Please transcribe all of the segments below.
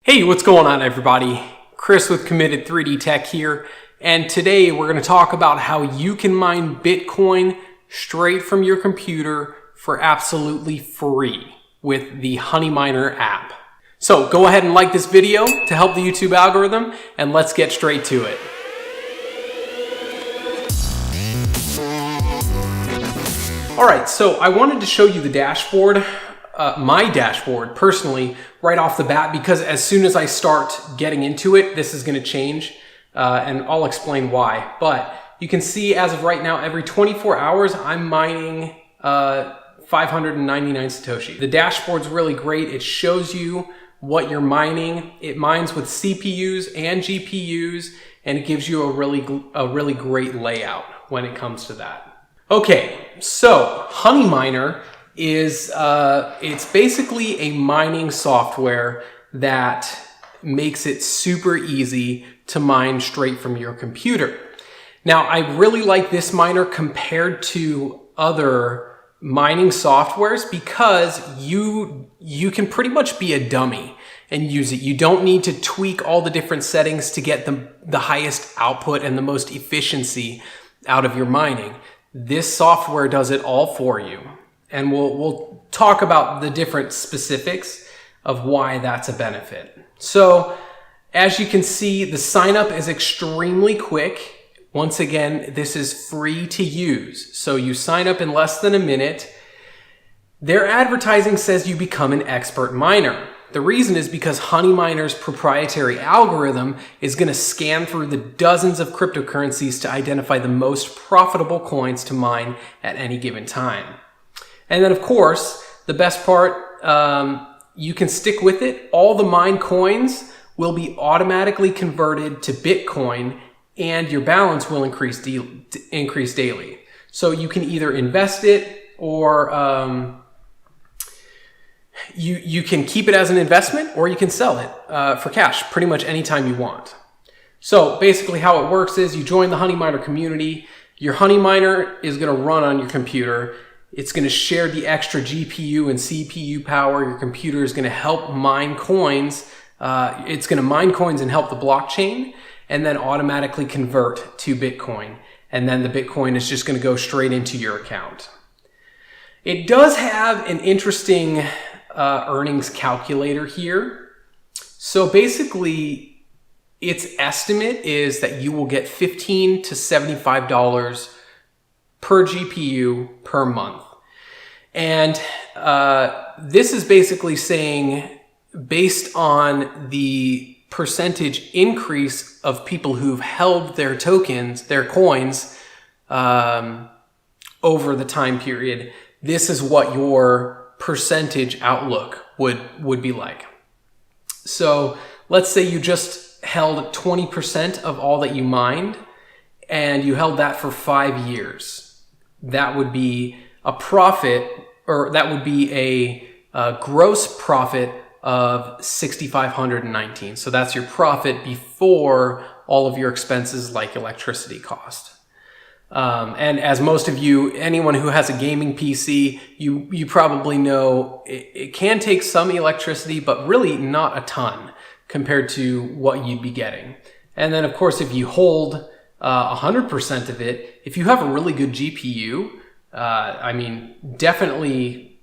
Hey, what's going on everybody? Chris with Committed 3D Tech here, and today we're going to talk about how you can mine Bitcoin straight from your computer for absolutely free with the Honeyminer app. So go ahead and like this video to help the YouTube algorithm, and let's get straight to it. Alright, so I wanted to show you the dashboard, my dashboard personally, right off the bat, because as soon as I start getting into it, this is going to change, and I'll explain why. But you can see as of right now, every 24 hours, I'm mining 599 Satoshi. The dashboard's really great. It shows you what you're mining. It mines with CPUs and GPUs, and it gives you a really great layout when it comes to that. Okay, so Honeyminer is it's basically a mining software that makes it super easy to mine straight from your computer. Now, I really like this miner compared to other mining softwares because you can pretty much be a dummy and use it. You don't need to tweak all the different settings to get the highest output and the most efficiency out of your mining. This software does it all for you. And we'll talk about the different specifics of why that's a benefit. So as you can see, the sign up is extremely quick. Once again, this is free to use. So you sign up in less than a minute. Their advertising says you become an expert miner. The reason is because Honeyminer's proprietary algorithm is going to scan through the dozens of cryptocurrencies to identify the most profitable coins to mine at any given time. And then, of course, the best part, you can stick with it. All the mined coins will be automatically converted to Bitcoin, and your balance will increase daily. So you can either invest it or you can keep it as an investment, or you can sell it for cash pretty much anytime you want. So basically how it works is you join the Honeyminer community. Your Honeyminer is going to run on your computer. It's going to share the extra GPU and CPU power. Your computer is going to help mine coins. It's going to mine coins and help the blockchain, and then automatically convert to Bitcoin. And then the Bitcoin is just going to go straight into your account. It does have an interesting earnings calculator here. So basically, its estimate is that you will get $15 to $75 per GPU per month. And this is basically saying, based on the percentage increase of people who've held their tokens, their coins, over the time period, this is what your percentage outlook would be like. So let's say you just held 20% of all that you mined, and you held that for 5 years. That would be a profit, or that would be a gross profit of $6,519. So that's your profit before all of your expenses like electricity cost. And as most of you, anyone who has a gaming PC, you probably know it can take some electricity, but really not a ton compared to what you'd be getting. And then of course, if you hold 100% of it, if you have a really good GPU, I mean, definitely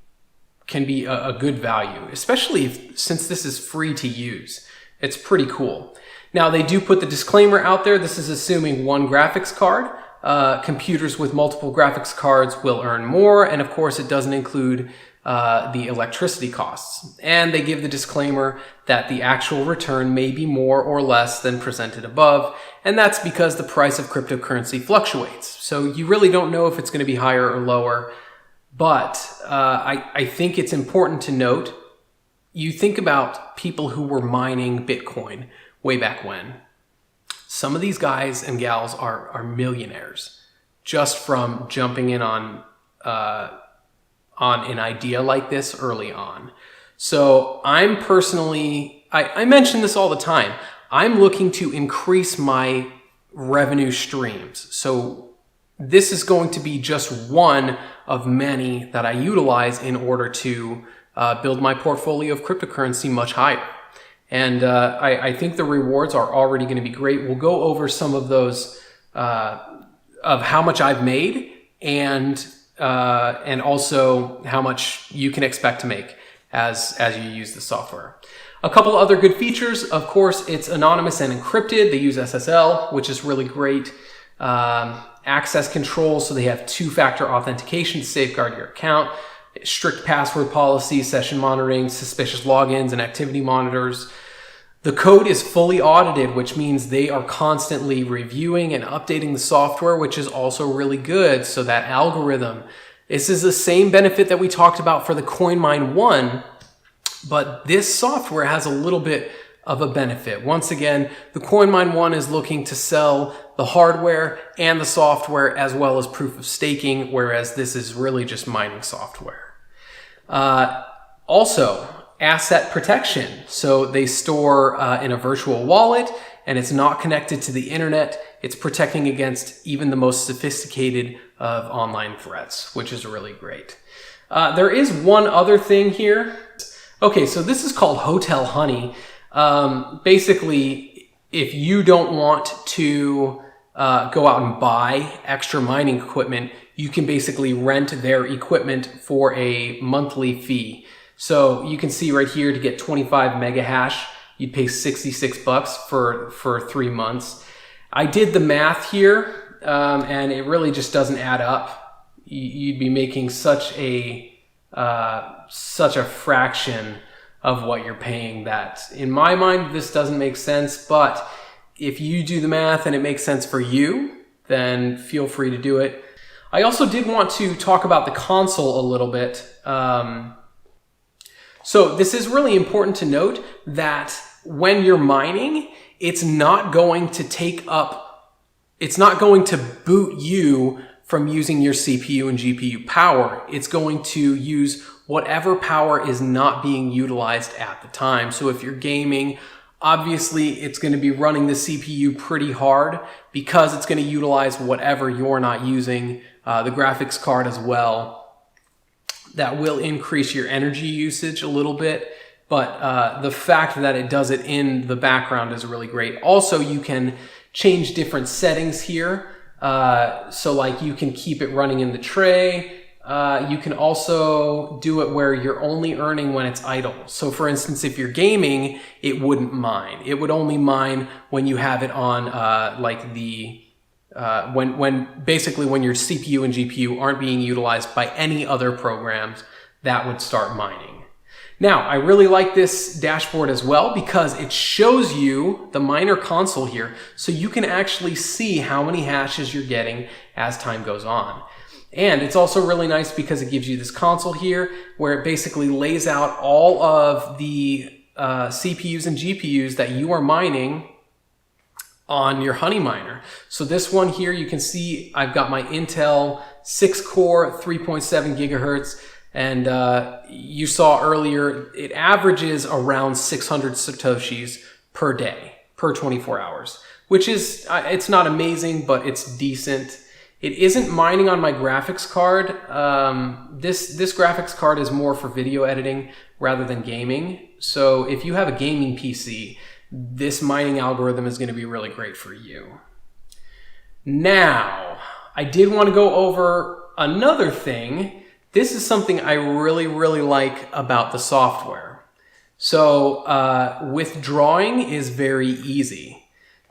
can be a good value, especially since this is free to use. It's pretty cool. Now, they do put the disclaimer out there. This is assuming one graphics card. Computers with multiple graphics cards will earn more. And of course, it doesn't include the electricity costs. And they give the disclaimer that the actual return may be more or less than presented above. And that's because the price of cryptocurrency fluctuates. So you really don't know if it's going to be higher or lower. But I think it's important to note, you think about people who were mining Bitcoin way back when. Some of these guys and gals are millionaires just from jumping in on an idea like this early on. So I'm personally, I mention this all the time, I'm looking to increase my revenue streams. So this is going to be just one of many that I utilize in order to build my portfolio of cryptocurrency much higher. And I think the rewards are already going to be great. We'll go over some of those of how much I've made and also how much you can expect to make as you use the software. A couple other good features, of course, it's anonymous and encrypted. They use SSL, which is really great. Access control, so they have two-factor authentication to safeguard your account. Strict password policy, session monitoring, suspicious logins, and activity monitors. The code is fully audited, which means they are constantly reviewing and updating the software, which is also really good. So that algorithm, this is the same benefit that we talked about for the CoinMine 1, but this software has a little bit of a benefit. Once again, the CoinMine 1 is looking to sell the hardware and the software as well as proof of staking, whereas this is really just mining software. Also, asset protection. So they store in a virtual wallet and it's not connected to the internet. It's protecting against even the most sophisticated of online threats, which is really great. There is one other thing here. Okay, so this is called Hotel Honey. Basically, if you don't want to go out and buy extra mining equipment, you can basically rent their equipment for a monthly fee. So you can see right here, to get 25 mega hash, you'd pay $66 for 3 months. I did the math here, and it really just doesn't add up. You'd be making such a fraction of what you're paying that, in my mind, this doesn't make sense. But if you do the math and it makes sense for you, then feel free to do it. I also did want to talk about the console a little bit. So this is really important to note that when you're mining, it's not going to boot you from using your CPU and GPU power. It's going to use whatever power is not being utilized at the time. So if you're gaming, obviously it's going to be running the CPU pretty hard because it's going to utilize whatever you're not using, the graphics card as well. That will increase your energy usage a little bit, but the fact that it does it in the background is really great. Also, you can change different settings here. So like you can keep it running in the tray. You can also do it where you're only earning when it's idle. So for instance, if you're gaming, it wouldn't mine. It would only mine when you have it on when your CPU and GPU aren't being utilized by any other programs, that would start mining. Now, I really like this dashboard as well because it shows you the miner console here, so you can actually see how many hashes you're getting as time goes on. And it's also really nice because it gives you this console here where it basically lays out all of the CPUs and GPUs that you are mining on your Honeyminer. So this one here, you can see I've got my Intel 6-core, 3.7 gigahertz, and you saw earlier, it averages around 600 Satoshis per day, per 24 hours, which is, it's not amazing, but it's decent. It isn't mining on my graphics card. This graphics card is more for video editing rather than gaming. So if you have a gaming PC, this mining algorithm is going to be really great for you. Now, I did want to go over another thing. This is something I really, really like about the software. So withdrawing is very easy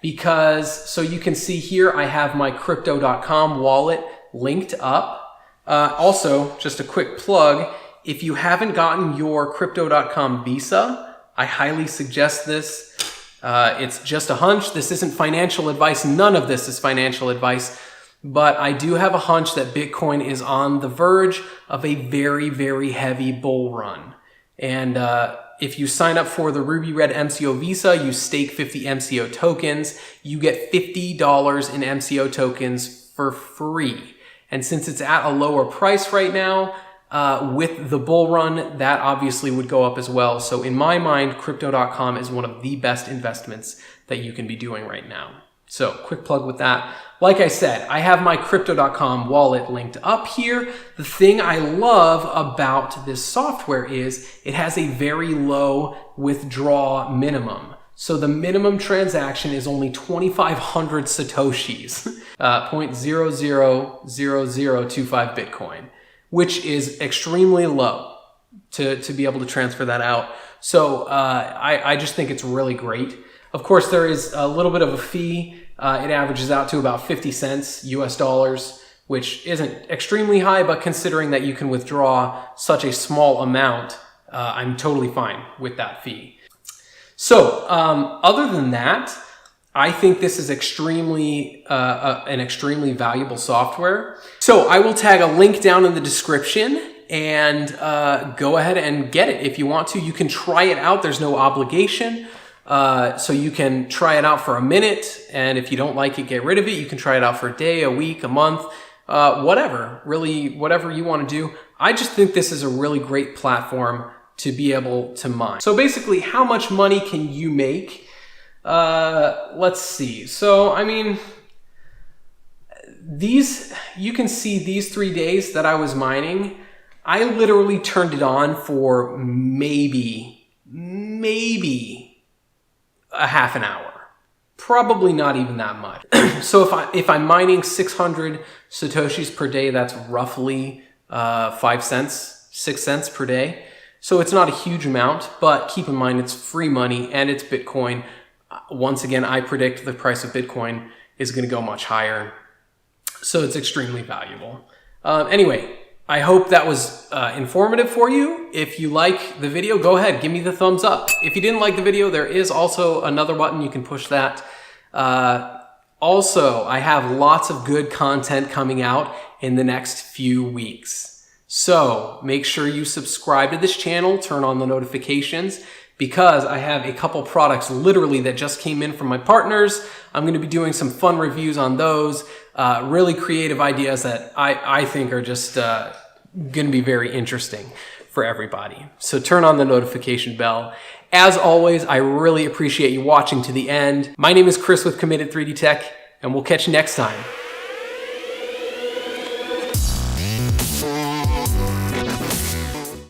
because, so you can see here, I have my crypto.com wallet linked up. Also, just a quick plug, if you haven't gotten your crypto.com Visa, I highly suggest this. It's just a hunch. This isn't financial advice. None of this is financial advice. But I do have a hunch that Bitcoin is on the verge of a very, very heavy bull run. And if you sign up for the Ruby Red MCO Visa, you stake 50 MCO tokens, you get $50 in MCO tokens for free. And since it's at a lower price right now, with the bull run, that obviously would go up as well. So in my mind, crypto.com is one of the best investments that you can be doing right now. So quick plug with that. Like I said, I have my crypto.com wallet linked up here. The thing I love about this software is it has a very low withdrawal minimum. So the minimum transaction is only 2,500 Satoshis, 0.000025 Bitcoin, which is extremely low to be able to transfer that out. So I just think it's really great. Of course, there is a little bit of a fee. It averages out to about 50 cents US dollars, which isn't extremely high, but considering that you can withdraw such a small amount, I'm totally fine with that fee. So other than that, I think this is extremely an extremely valuable software. So I will tag a link down in the description and go ahead and get it if you want to. You can try it out. There's no obligation. So you can try it out for a minute, and if you don't like it, get rid of it. You can try it out for a day, a week, a month, whatever, really, whatever you want to do. I just think this is a really great platform to be able to mine. So basically, how much money can you make? Let's see. So, I mean, you can see these 3 days that I was mining, I literally turned it on for maybe a half an hour. Probably not even that much. So if I'm mining 600 Satoshis per day, that's roughly 5 cents, 6 cents per day. So it's not a huge amount, but keep in mind it's free money and it's Bitcoin. Once again, I predict the price of Bitcoin is going to go much higher. So it's extremely valuable. Anyway, I hope that was informative for you. If you like the video, go ahead, give me the thumbs up. If you didn't like the video, there is also another button. You can push that. Also, I have lots of good content coming out in the next few weeks. So make sure you subscribe to this channel, turn on the notifications, because I have a couple products literally that just came in from my partners. I'm going to be doing some fun reviews on those, really creative ideas that I think are just going to be very interesting for everybody. So turn on the notification bell. As always, I really appreciate you watching to the end. My name is Chris with Committed 3D Tech, and we'll catch you next time.